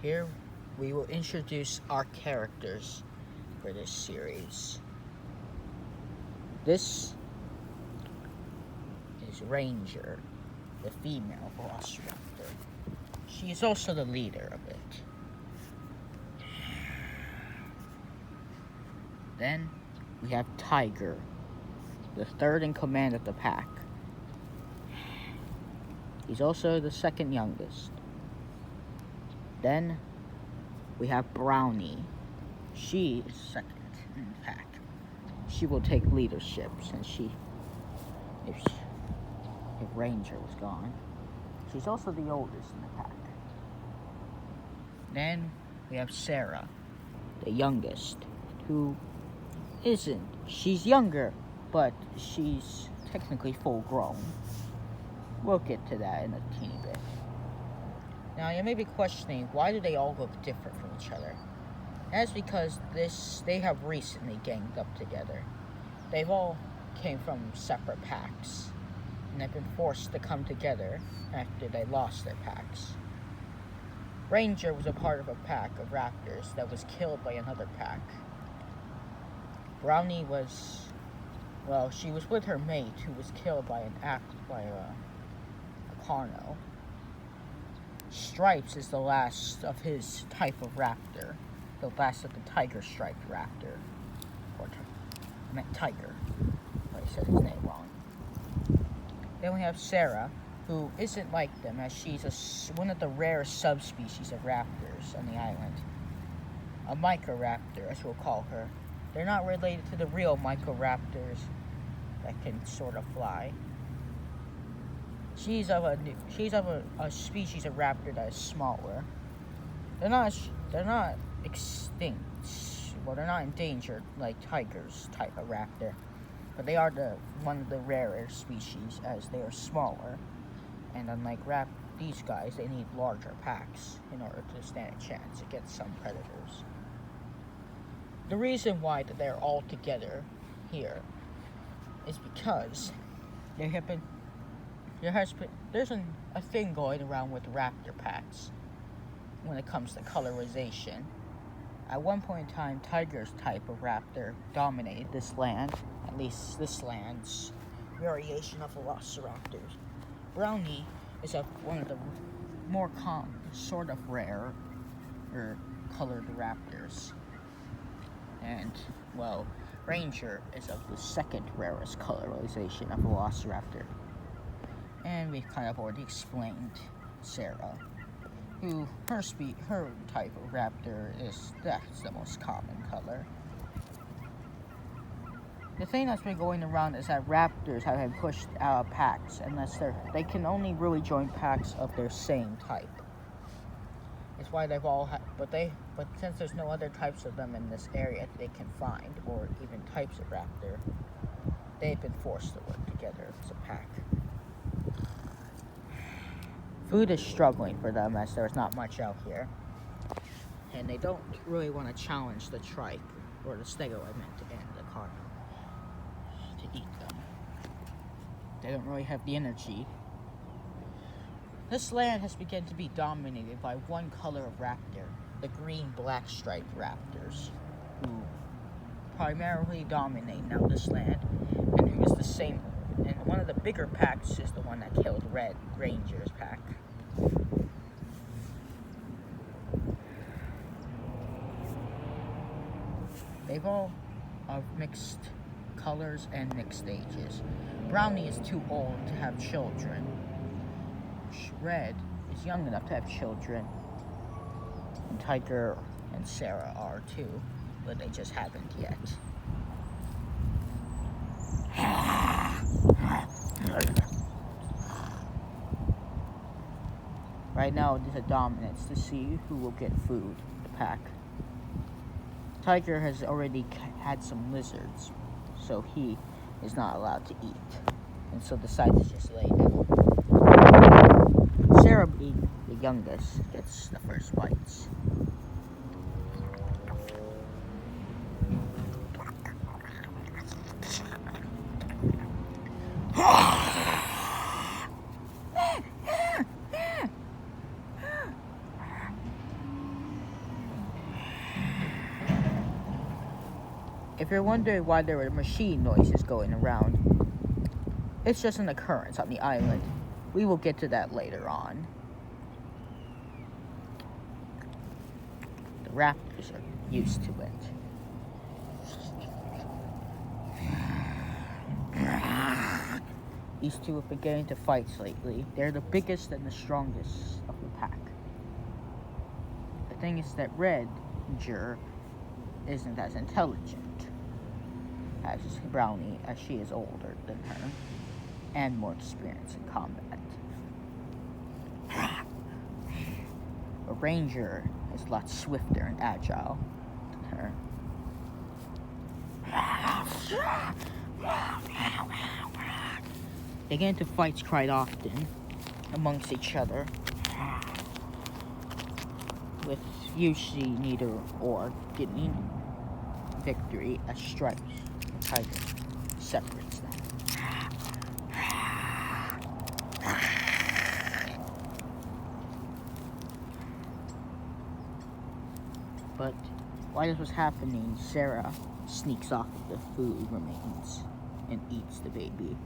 Here we will introduce our characters for this series. This is Ranger, the female velociraptor. She is also the leader of it. Then we have Tiger, the third in command of the pack. He's also the second youngest. Then we have Brownie. She is second in the pack. She will take leadership since if Ranger was gone. She's also the oldest in the pack. Then we have Sarah, the youngest, who isn't. She's younger, but she's technically full grown. We'll get to that in a teeny bit. Now you may be questioning, why do they all look different from each other? That's because they have recently ganged up together. They've all came from separate packs, and they've been forced to come together after they lost their packs. Ranger was a part of a pack of raptors that was killed by another pack. Brownie she was with her mate who was killed by a Carno. Stripes is the last of his type of raptor, the last of the tiger-striped raptor. I meant tiger, but I said his name wrong. Then we have Sarah, who isn't like them, as she's one of the rare subspecies of raptors on the island. A microraptor, as we'll call her. They're not related to the real microraptors that can sort of fly. She's of a species of raptor that is smaller. They're not extinct. Well, they're not endangered like tigers type of raptor, but they are one of the rarer species as they are smaller. And unlike these guys, they need larger packs in order to stand a chance against some predators. The reason why that they're all together here is because there's a thing going around with raptor packs when it comes to colorization. At one point in time, Tiger's type of raptor dominated this land, at least this land's variation of velociraptors. Brownie is one of the more common, sort of rare, colored raptors. And, Ranger is of the second rarest colorization of velociraptor. And we've kind of already explained Sarah, who her type of raptor that's the most common color. The thing that's been going around is that raptors have been pushed out of packs unless they can only really join packs of their same type. It's why they've all but since there's no other types of them in this area they can find, or even types of raptor, they've been forced to work together as a pack. Food is struggling for them as there's not much out here, and they don't really want to challenge the trike, or the stego I meant, and the carno to eat them. They don't really have the energy. This land has begun to be dominated by one color of raptor, the green-black striped raptors, who primarily dominate now this land, and who is the same. And one of the bigger packs is the one that killed Red Ranger's pack. They've all of mixed colors and mixed ages. Brownie is too old to have children. Red is young enough to have children. And Tiger and Sarah are too, but they just haven't yet. Right now, there's a dominance to see who will get food, the pack. Tiger has already had some lizards, so he is not allowed to eat, and so decides to just lay down. Sarah, being the youngest, gets the first bites. If you're wondering why there were machine noises going around, it's just an occurrence on the island. We will get to that later on. The raptors are used to it. These two have been getting into fights lately. They're the biggest and the strongest of the pack. The thing is that Ranger isn't as intelligent as Brownie, as she is older than her and more experienced in combat. A Ranger is a lot swifter and agile than her. They get into fights quite often amongst each other, with usually neither or getting victory as Stripes, the tiger, separates them. But while this was happening, Sarah sneaks off with the food remains and eats the baby.